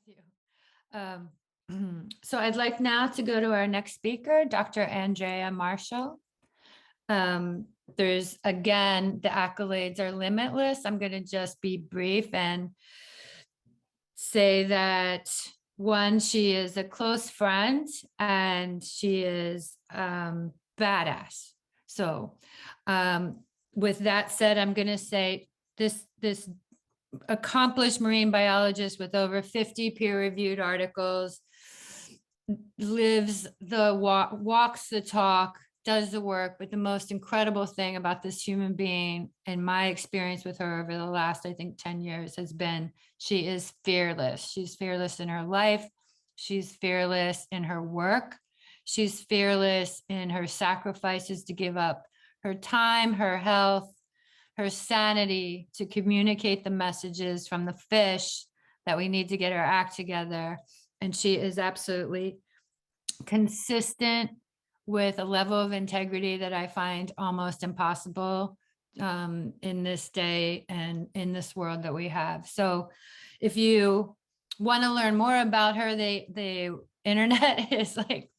you. So I'd like now to go to our next speaker, Dr. Andrea Marshall. There's, again, the accolades are limitless. I'm going to just be brief and say that, one, she is a close friend and she is badass. So with that said, I'm going to say this accomplished marine biologist with over 50 peer-reviewed articles, lives the walks the talk, does the work. But the most incredible thing about this human being, and my experience with her over the last, I think, 10 years, has been she is fearless. She's fearless in her life. She's fearless in her work. She's fearless in her sacrifices to give up her time, her health, her sanity to communicate the messages from the fish that we need to get our act together. And she is absolutely consistent with a level of integrity that I find almost impossible in this day and in this world that we have. So if you want to learn more about her, the internet is like,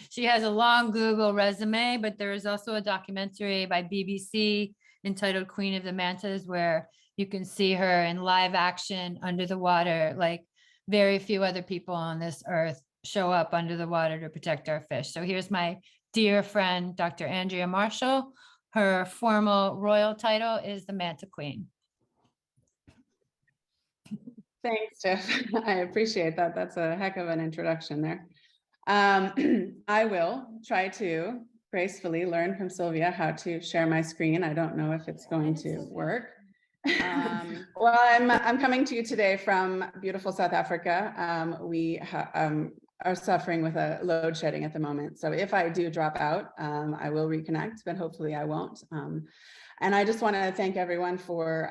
she has a long Google resume, but there is also a documentary by BBC entitled Queen of the Mantas, where you can see her in live action under the water. Like, very few other people on this earth show up under the water to protect our fish. So here's my dear friend, Dr. Andrea Marshall. Her formal royal title is the Manta Queen. Thanks, Tiff. I appreciate that. That's a heck of an introduction there. I will try to gracefully learn from Sylvia how to share my screen. I don't know if it's going to work. Well, I'm coming to you today from beautiful South Africa. We are suffering with a load shedding at the moment. So if I do drop out, I will reconnect, but hopefully I won't. And I just want to thank everyone for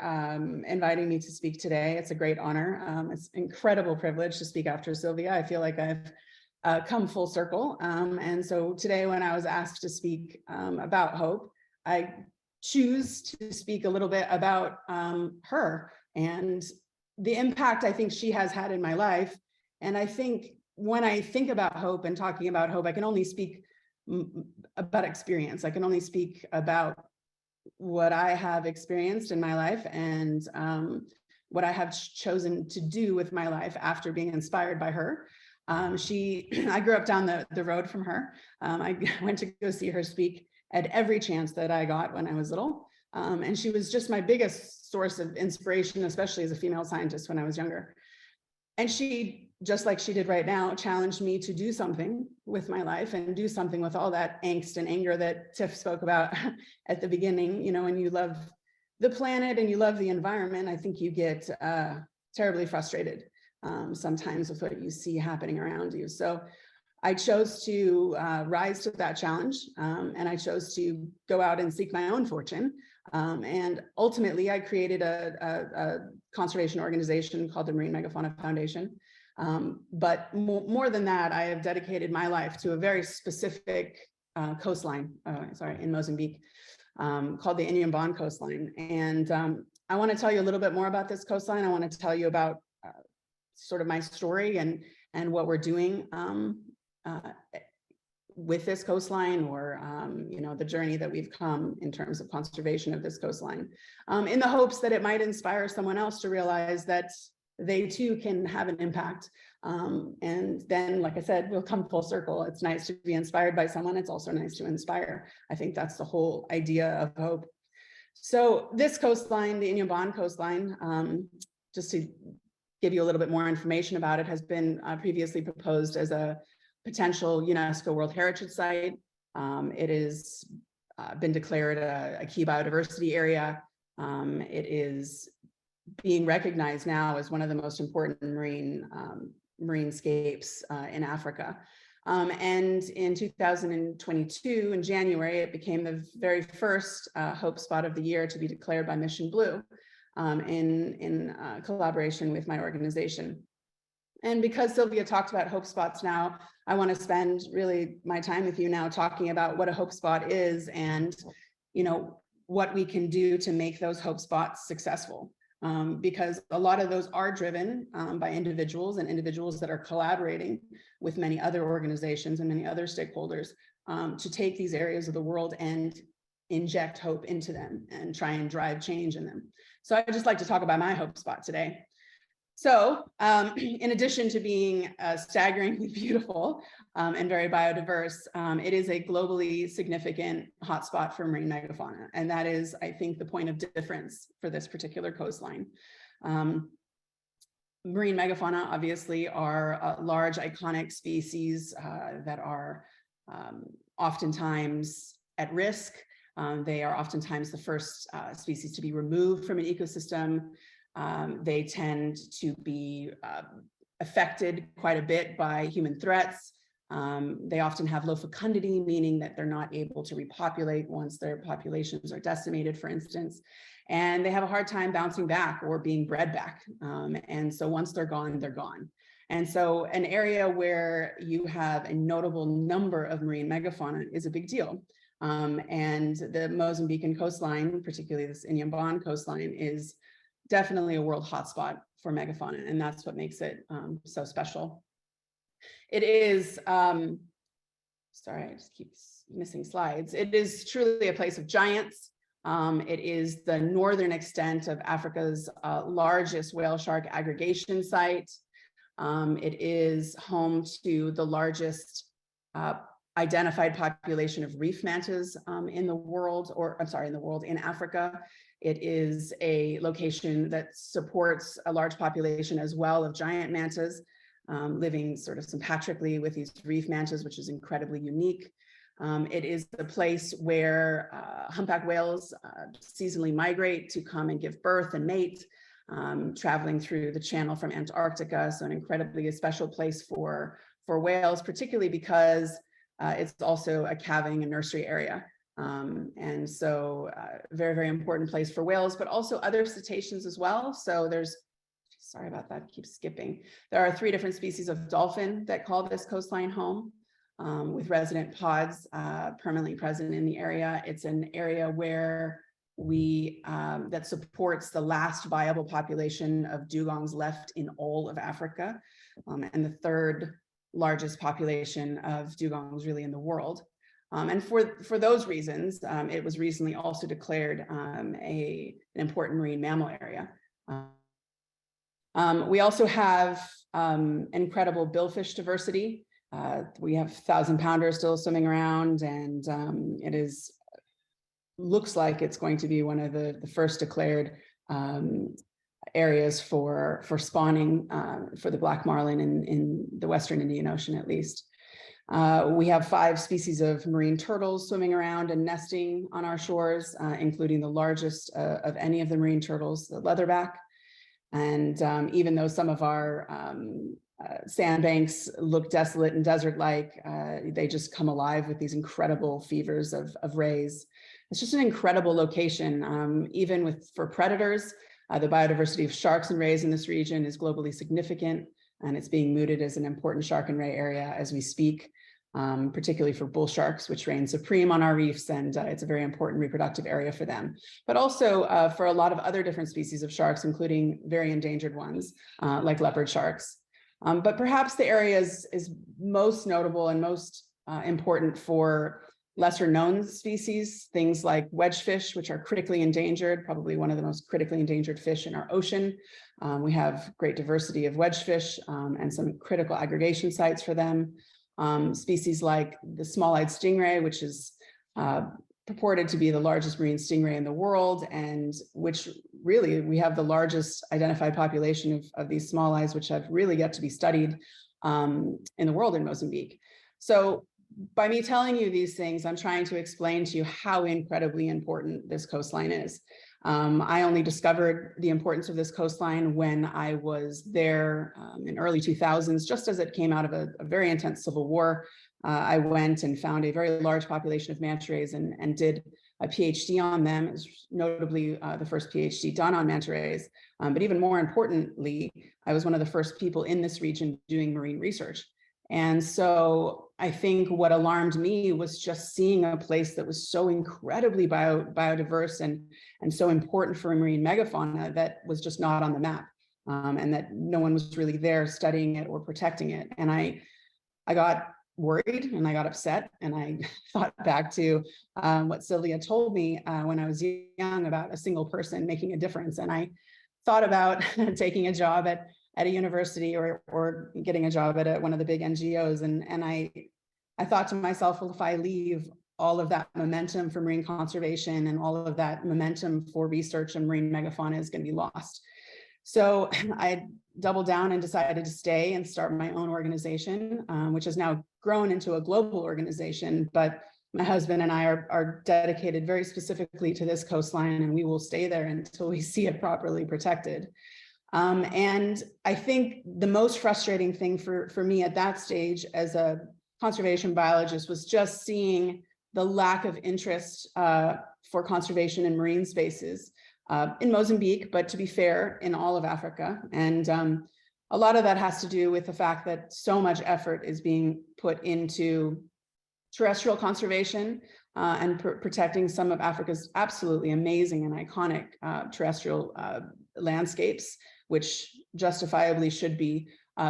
inviting me to speak today. It's a great honor. It's an incredible privilege to speak after Sylvia. I feel like I've come full circle. And so today, when I was asked to speak about hope, I choose to speak a little bit about her and the impact I think she has had in my life. And I think when I think about hope and talking about hope, I can only speak about experience. I can only speak about what I have experienced in my life and what I have chosen to do with my life after being inspired by her. I grew up down the road from her. I went to go see her speak at every chance that I got when I was little. And she was just my biggest source of inspiration, especially as a female scientist when I was younger. And she, just like she did right now, challenged me to do something with my life and do something with all that angst and anger that Tiff spoke about at the beginning. You know, when you love the planet and you love the environment, I think you get terribly frustrated sometimes with what you see happening around you. So I chose to rise to that challenge, and I chose to go out and seek my own fortune. And ultimately, I created a conservation organization called the Marine Megafauna Foundation. But more than that, I have dedicated my life to a very specific coastline, in Mozambique, called the Inhambane coastline. And I want to tell you a little bit more about this coastline. I want to tell you about sort of my story and what we're doing with this coastline, or you know, the journey that we've come in terms of conservation of this coastline, in the hopes that it might inspire someone else to realize that they too can have an impact. And then, like I said, we'll come full circle. It's nice to be inspired by someone. It's also nice to inspire. I think that's the whole idea of hope. So this coastline, the Inhambane coastline, just to give you a little bit more information about it, has been previously proposed as a potential UNESCO World Heritage Site. It has been declared a key biodiversity area. It is being recognized now as one of the most important marinescapes in Africa. And in 2022, in January, it became the very first Hope Spot of the year to be declared by Mission Blue, in collaboration with my organization. And because Sylvia talked about hope spots now, I want to spend really my time with you now talking about what a hope spot is and, you know, what we can do to make those hope spots successful. because a lot of those are driven by individuals and individuals that are collaborating with many other organizations and many other stakeholders to take these areas of the world and inject hope into them and try and drive change in them. So I'd just like to talk about my hope spot today. So in addition to being staggeringly beautiful and very biodiverse, it is a globally significant hotspot for marine megafauna. And that is, I think, the point of difference for this particular coastline. Marine megafauna obviously are large iconic species that are oftentimes at risk. They are oftentimes the first species to be removed from an ecosystem. They tend to be affected quite a bit by human threats. They often have low fecundity, meaning that they're not able to repopulate once their populations are decimated, for instance. And they have a hard time bouncing back or being bred back. And so once they're gone, they're gone. And so an area where you have a notable number of marine megafauna is a big deal. And the Mozambican coastline, particularly this Inhambane coastline, is definitely a world hotspot for megafauna, and that's what makes it so special. It is, sorry, I just keep missing slides. It is truly a place of giants. It is the northern extent of Africa's largest whale shark aggregation site. It is home to the largest identified population of reef mantas in the world, or I'm sorry, in Africa. It is a location that supports a large population as well of giant mantas living sort of sympatrically with these reef mantas, which is incredibly unique. It is the place where humpback whales seasonally migrate to come and give birth and mate, traveling through the channel from Antarctica. So an incredibly special place for whales, particularly because it's also a calving and nursery area. And so very, very important place for whales, but also other cetaceans as well. So there's, sorry about that, keep skipping. There are 3 different species of dolphin that call this coastline home, with resident pods permanently present in the area. It's an area where that supports the last viable population of dugongs left in all of Africa, and the 3rd largest population of dugongs really in the world. And for those reasons, it was recently also declared an important marine mammal area. We also have incredible billfish diversity. We have 1,000-pounders still swimming around, and it looks like it's going to be one of the first declared areas for spawning for the black marlin in the Western Indian Ocean, at least. We have 5 species of marine turtles swimming around and nesting on our shores, including the largest of any of the marine turtles, the leatherback. And even though some of our sandbanks look desolate and desert-like, they just come alive with these incredible fevers of rays. It's just an incredible location, even for predators. The biodiversity of sharks and rays in this region is globally significant, and it's being mooted as an important shark and ray area as we speak, particularly for bull sharks, which reign supreme on our reefs, and it's a very important reproductive area for them. But also for a lot of other different species of sharks, including very endangered ones, like leopard sharks. But perhaps the area is most notable and most important for lesser known species, things like wedgefish, which are critically endangered, probably one of the most critically endangered fish in our ocean. We have great diversity of wedgefish and some critical aggregation sites for them. Species like the small-eyed stingray, which is purported to be the largest marine stingray in the world, and which really we have the largest identified population of these small eyes, which have really yet to be studied in the world in Mozambique. So by me telling you these things, I'm trying to explain to you how incredibly important this coastline is. I only discovered the importance of this coastline when I was there in early 2000s, just as it came out of a very intense civil war. I went and found a very large population of manta rays and did a PhD on them. It was notably the first PhD done on manta rays. But even more importantly, I was one of the first people in this region doing marine research. And so I think what alarmed me was just seeing a place that was so incredibly biodiverse and so important for marine megafauna that was just not on the map, and that no one was really there studying it or protecting it. And I got worried and I got upset, and I thought back to what Sylvia told me when I was young about a single person making a difference. And I thought about taking a job at a university or getting a job at one of the big NGOs. And I thought to myself, well, if I leave all of that momentum for marine conservation and all of that momentum for research on marine megafauna is going to be lost. So I doubled down and decided to stay and start my own organization, which has now grown into a global organization. But my husband and I are dedicated very specifically to this coastline, and we will stay there until we see it properly protected. And I think the most frustrating thing for me at that stage as a conservation biologist was just seeing the lack of interest for conservation in marine spaces in Mozambique, but to be fair, in all of Africa. And a lot of that has to do with the fact that so much effort is being put into terrestrial conservation and protecting some of Africa's absolutely amazing and iconic terrestrial landscapes, which justifiably should be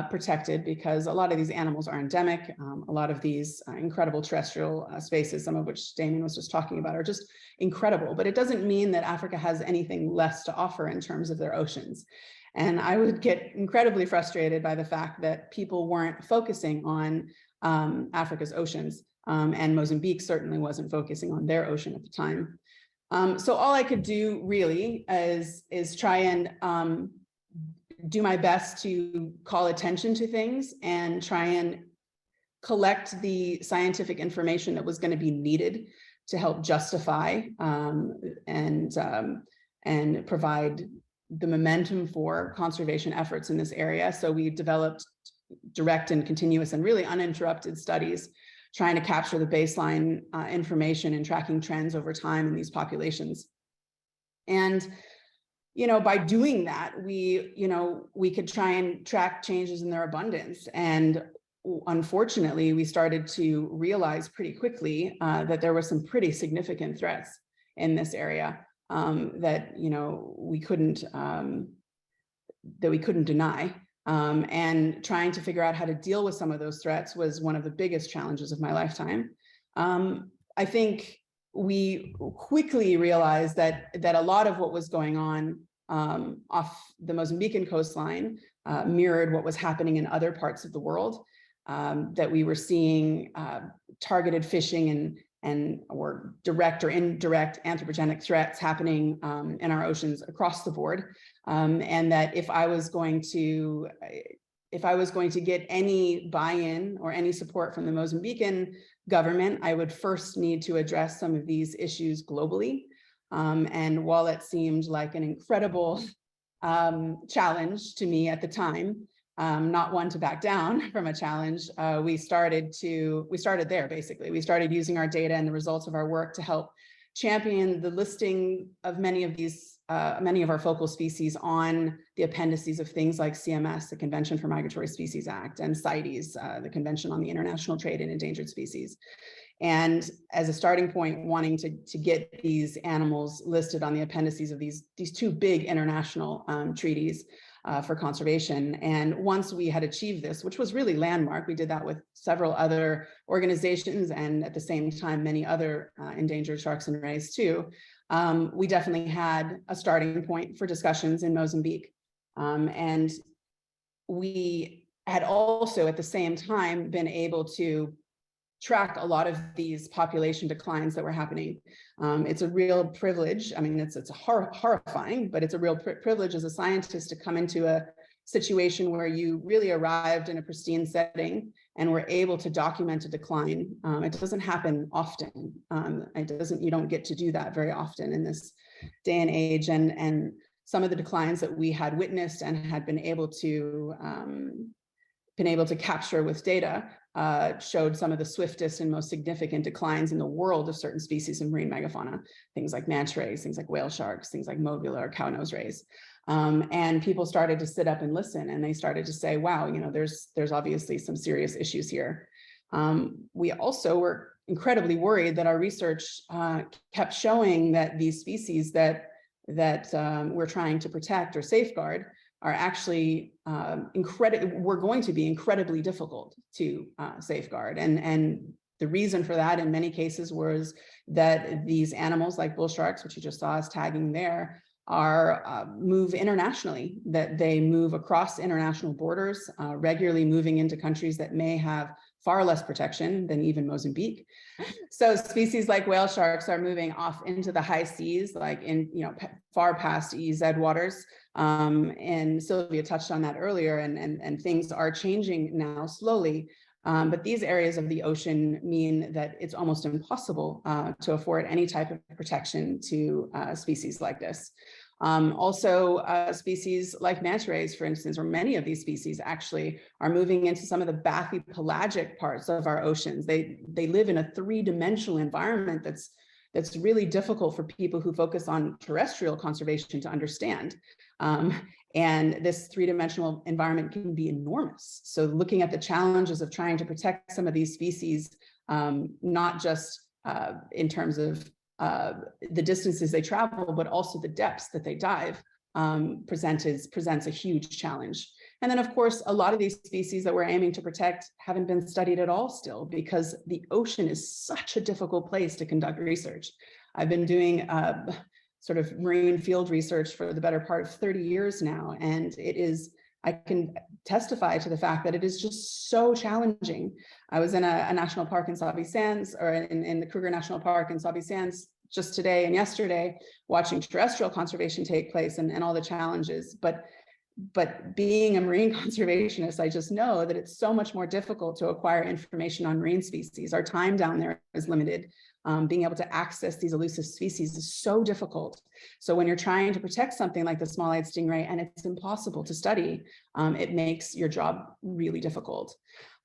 protected, because a lot of these animals are endemic. A lot of these incredible terrestrial spaces, some of which Damien was just talking about, are just incredible. But it doesn't mean that Africa has anything less to offer in terms of their oceans. And I would get incredibly frustrated by the fact that people weren't focusing on Africa's oceans. And Mozambique certainly wasn't focusing on their ocean at the time. So all I could do really is try and do my best to call attention to things and try and collect the scientific information that was going to be needed to help justify and provide the momentum for conservation efforts in this area. So we developed direct and continuous and really uninterrupted studies trying to capture the baseline information and tracking trends over time in these populations. And by doing that, we could try and track changes in their abundance. And unfortunately, we started to realize pretty quickly that there were some pretty significant threats in this area that we couldn't deny. And trying to figure out how to deal with some of those threats was one of the biggest challenges of my lifetime. I think we quickly realized that a lot of what was going on off the Mozambican coastline mirrored what was happening in other parts of the world, that we were seeing targeted fishing or direct or indirect anthropogenic threats happening in our oceans across the board, and that if I was going to get any buy-in or any support from the Mozambican government, I would first need to address some of these issues globally. And while it seemed like an incredible challenge to me at the time, not one to back down from a challenge, we started there, basically. We started using our data and the results of our work to help champion the listing of many of our focal species on the appendices of things like CMS, the Convention for Migratory Species Act, and CITES, the Convention on the International Trade in Endangered Species. And as a starting point, wanting to get these animals listed on the appendices of these two big international treaties for conservation. And once we had achieved this, which was really landmark, we did that with several other organizations and at the same time, many other endangered sharks and rays too. We definitely had a starting point for discussions in Mozambique. And we had also at the same time been able to track a lot of these population declines that were happening. It's a real privilege. I mean, it's horrifying, but it's a real privilege as a scientist to come into a situation where you really arrived in a pristine setting and were able to document a decline. It doesn't happen often. You don't get to do that very often in this day and age. And some of the declines that we had witnessed and had been able to capture with data showed some of the swiftest and most significant declines in the world of certain species of marine megafauna, things like manta rays, things like whale sharks, things like mobula or cownose rays. And people started to sit up and listen, and they started to say, wow, there's obviously some serious issues here. We also were incredibly worried that our research kept showing that these species that we're trying to protect or safeguard are actually were going to be incredibly difficult to safeguard. And the reason for that in many cases was that these animals like bull sharks, which you just saw us tagging there, are move internationally, that they move across international borders, regularly moving into countries that may have far less protection than even Mozambique. So species like whale sharks are moving off into the high seas, like in, far past EEZ waters. And Sylvia touched on that earlier, and things are changing now slowly. But these areas of the ocean mean that it's almost impossible to afford any type of protection to species like this. Also, species like manta rays, for instance, or many of these species actually are moving into some of the bathypelagic parts of our oceans. They live in a three-dimensional environment that's really difficult for people who focus on terrestrial conservation to understand. And this three-dimensional environment can be enormous. So looking at the challenges of trying to protect some of these species, not just in terms of the distances they travel, but also the depths that they dive, presents a huge challenge. And then, of course, a lot of these species that we're aiming to protect haven't been studied at all still, because the ocean is such a difficult place to conduct research. I've been doing sort of marine field research for the better part of 30 years now, and I can testify to the fact that it is just so challenging. I was in a national park in Sabi Sands, or in the Kruger National Park in Sabi Sands just today and yesterday, watching terrestrial conservation take place and all the challenges. But being a marine conservationist, I just know that it's so much more difficult to acquire information on marine species. Our time down there is limited. Being able to access these elusive species is so difficult. So when you're trying to protect something like the small-eyed stingray and it's impossible to study, it makes your job really difficult.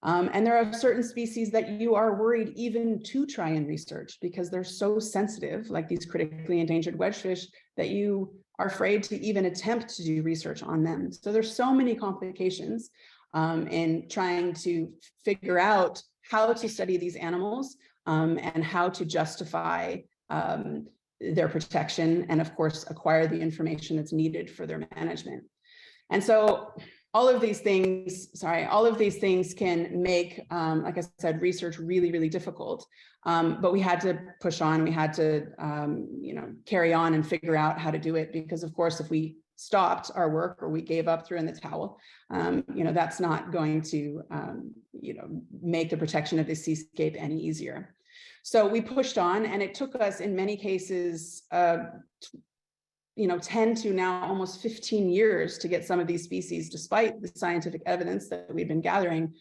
And there are certain species that you are worried even to try and research because they're so sensitive, like these critically endangered wedgefish, that you are afraid to even attempt to do research on them. So there's so many complications in trying to figure out how to study these animals and how to justify their protection, and of course, acquire the information that's needed for their management. And so all of these things can make, like I said, research really, really difficult. But we had to push on, we had to, carry on and figure out how to do it, because of course, if we stopped our work or we gave up, threw in the towel, that's not going to, make the protection of the seascape any easier. So we pushed on, and it took us in many cases, 10 to now almost 15 years to get some of these species, despite the scientific evidence that we've been gathering,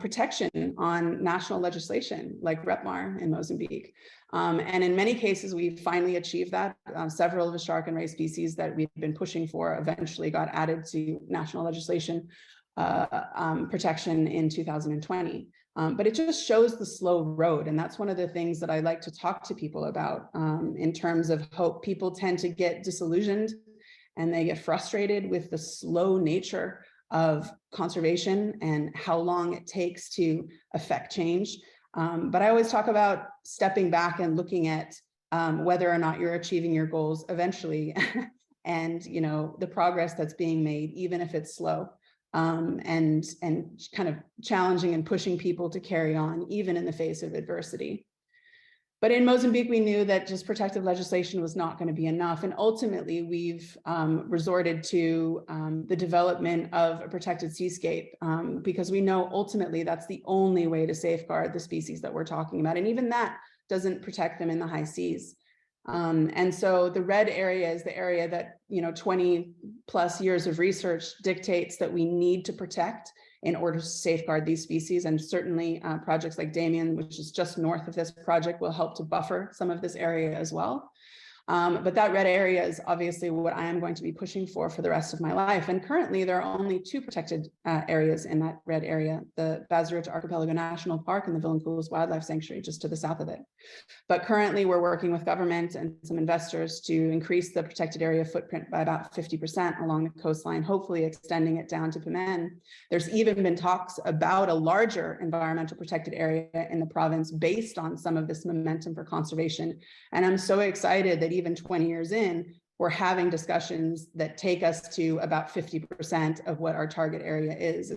protection on national legislation like REPMAR in Mozambique. And in many cases, we finally achieved that. Several of the shark and ray species that we've been pushing for eventually got added to national legislation protection in 2020. But it just shows the slow road. And that's one of the things that I like to talk to people about in terms of hope. People tend to get disillusioned and they get frustrated with the slow nature of conservation and how long it takes to affect change. But I always talk about stepping back and looking at whether or not you're achieving your goals eventually and, the progress that's being made, even if it's slow. And kind of challenging and pushing people to carry on, even in the face of adversity. But in Mozambique, we knew that just protective legislation was not going to be enough. And ultimately, we've resorted to the development of a protected seascape because we know ultimately that's the only way to safeguard the species that we're talking about. And even that doesn't protect them in the high seas. And so the red area is the area that 20 plus years of research dictates that we need to protect in order to safeguard these species. And certainly projects like Damien, which is just north of this project, will help to buffer some of this area as well. But that red area is obviously what I am going to be pushing for the rest of my life. And currently there are only 2 protected areas in that red area, the Bazarich Archipelago National Park and the Vilanculos Wildlife Sanctuary just to the south of it. But currently we're working with government and some investors to increase the protected area footprint by about 50% along the coastline, hopefully extending it down to Pimen. There's even been talks about a larger environmental protected area in the province based on some of this momentum for conservation. And I'm so excited that even 20 years in, we're having discussions that take us to about 50% of what our target area is.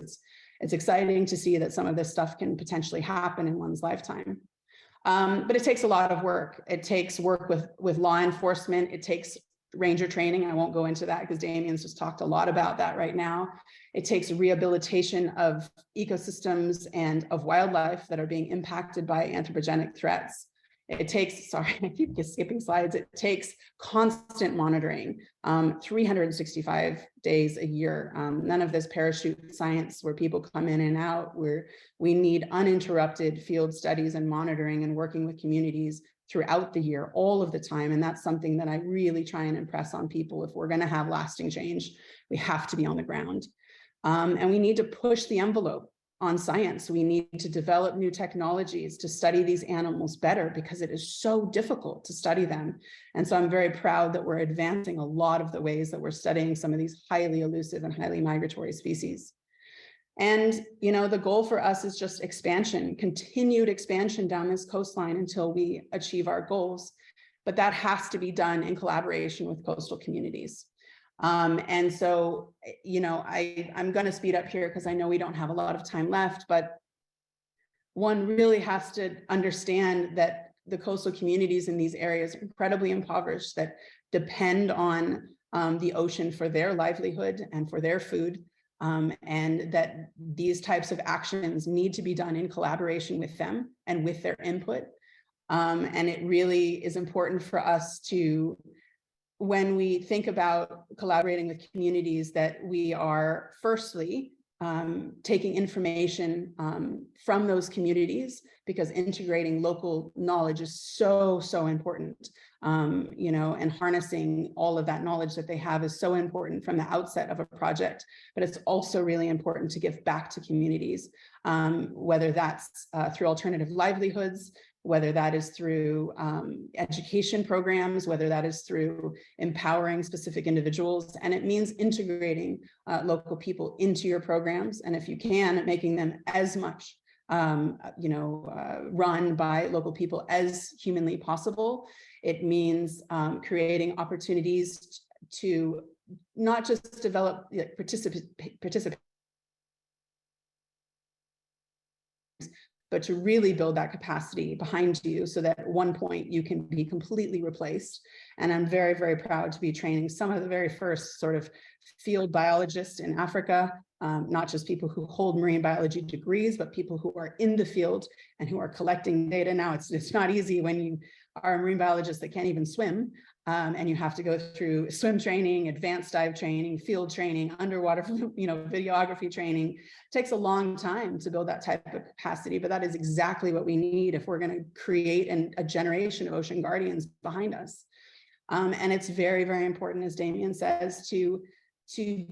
It's exciting to see that some of this stuff can potentially happen in one's lifetime. But it takes a lot of work. It takes work with law enforcement. It takes ranger training. I won't go into that because Damien's just talked a lot about that right now. It takes rehabilitation of ecosystems and of wildlife that are being impacted by anthropogenic threats. It takes, sorry, I keep skipping slides. It takes constant monitoring, 365 days a year. None of this parachute science where people come in and out, where we need uninterrupted field studies and monitoring and working with communities throughout the year, all of the time. And that's something that I really try and impress on people. If we're going to have lasting change, we have to be on the ground. And we need to push the envelope on science. We need to develop new technologies to study these animals better because it is so difficult to study them. And so I'm very proud that we're advancing a lot of the ways that we're studying some of these highly elusive and highly migratory species. And, you know, the goal for us is just expansion, continued expansion down this coastline until we achieve our goals. But that has to be done in collaboration with coastal communities. And so, you know, I'm going to speed up here because I know we don't have a lot of time left, but one really has to understand that the coastal communities in these areas are incredibly impoverished, that depend on the ocean for their livelihood and for their food, and that these types of actions need to be done in collaboration with them and with their input. And it really is important for us to, when we think about collaborating with communities, that we are firstly taking information from those communities, because integrating local knowledge is so important, you know, and harnessing all of that knowledge that they have is so important from the outset of a project. But it's also really important to give back to communities, whether that's through alternative livelihoods, whether that is through education programs, whether that is through empowering specific individuals. And it means integrating local people into your programs. And if you can, making them as much, you know, run by local people as humanly possible. It means creating opportunities to not just develop participate, but to really build that capacity behind you so that at one point you can be completely replaced. And I'm very proud to be training some of the very first sort of field biologists in Africa, not just people who hold marine biology degrees, but people who are in the field and who are collecting data. Now, it's not easy when you are a marine biologist that can't even swim, and you have to go through swim training, advanced dive training, field training, underwater, you know, videography training. It takes a long time to build that type of capacity, but that is exactly what we need if we're going to create a generation of ocean guardians behind us. And it's very important, as Damien says, to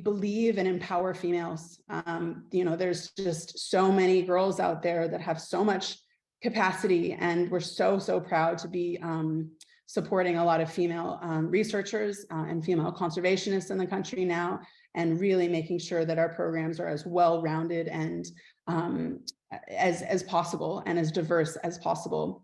believe and empower females. You know, there's just so many girls out there that have so much capacity, and we're so proud to be supporting a lot of female researchers and female conservationists in the country now, and really making sure that our programs are as well-rounded and as possible and as diverse as possible.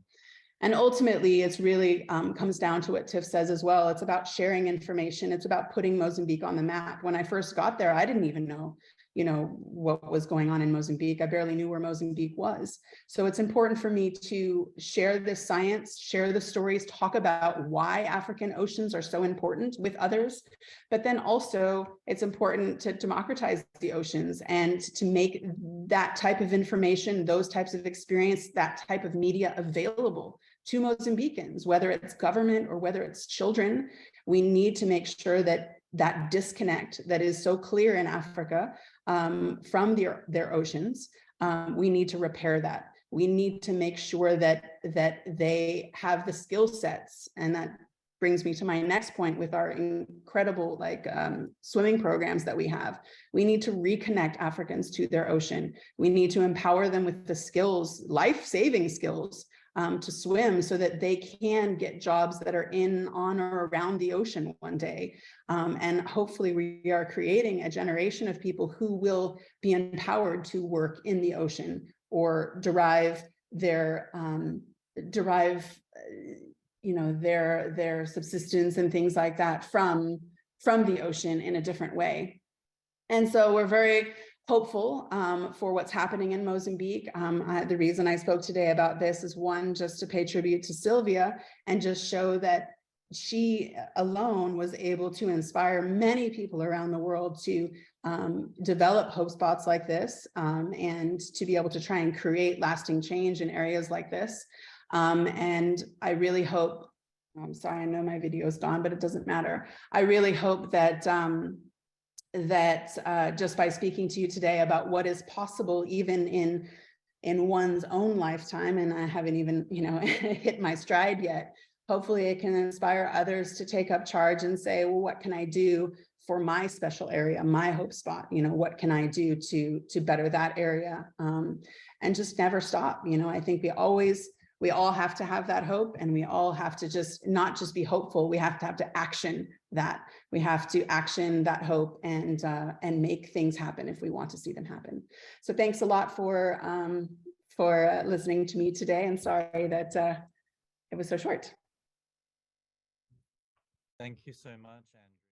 And ultimately, it's really comes down to what Tiff says as well. It's about sharing information. It's about putting Mozambique on the map. When I first got there, I didn't even know, you know, what was going on in Mozambique. I barely knew where Mozambique was. So it's important for me to share this science, share the stories, talk about why African oceans are so important with others. But then also it's important to democratize the oceans and to make that type of information, those types of experience, that type of media available to Mozambicans, whether it's government or whether it's children. We need to make sure that that disconnect that is so clear in Africa from their oceans, we need to repair that. We need to make sure that they have the skill sets and that brings me to my next point with our incredible swimming programs that we have. We need to reconnect Africans to their ocean. We need to empower them with the skills, life-saving skills, to swim so that they can get jobs that are in, on, or around the ocean one day. And hopefully we are creating a generation of people who will be empowered to work in the ocean or derive their their subsistence and things like that from the ocean in a different way. And so we're very hopeful for what's happening in Mozambique. The reason I spoke today about this is, one, just to pay tribute to Sylvia and just show that she alone was able to inspire many people around the world to develop hope spots like this, and to be able to try and create lasting change in areas like this. And I really hope, I'm sorry, I know my video is gone, but it doesn't matter. I really hope that just by speaking to you today about what is possible even in one's own lifetime, and I haven't even hit my stride yet, hopefully it can inspire others to take up charge and say, well, what can I do for my special area, my hope spot? What can I do to better that area? And just never stop. I think we all have to have that hope, and we all have to not just be hopeful. We have to action that. We have to action that hope and make things happen if we want to see them happen. So thanks a lot for listening to me today, and sorry that it was so short. Thank you so much, Andrea.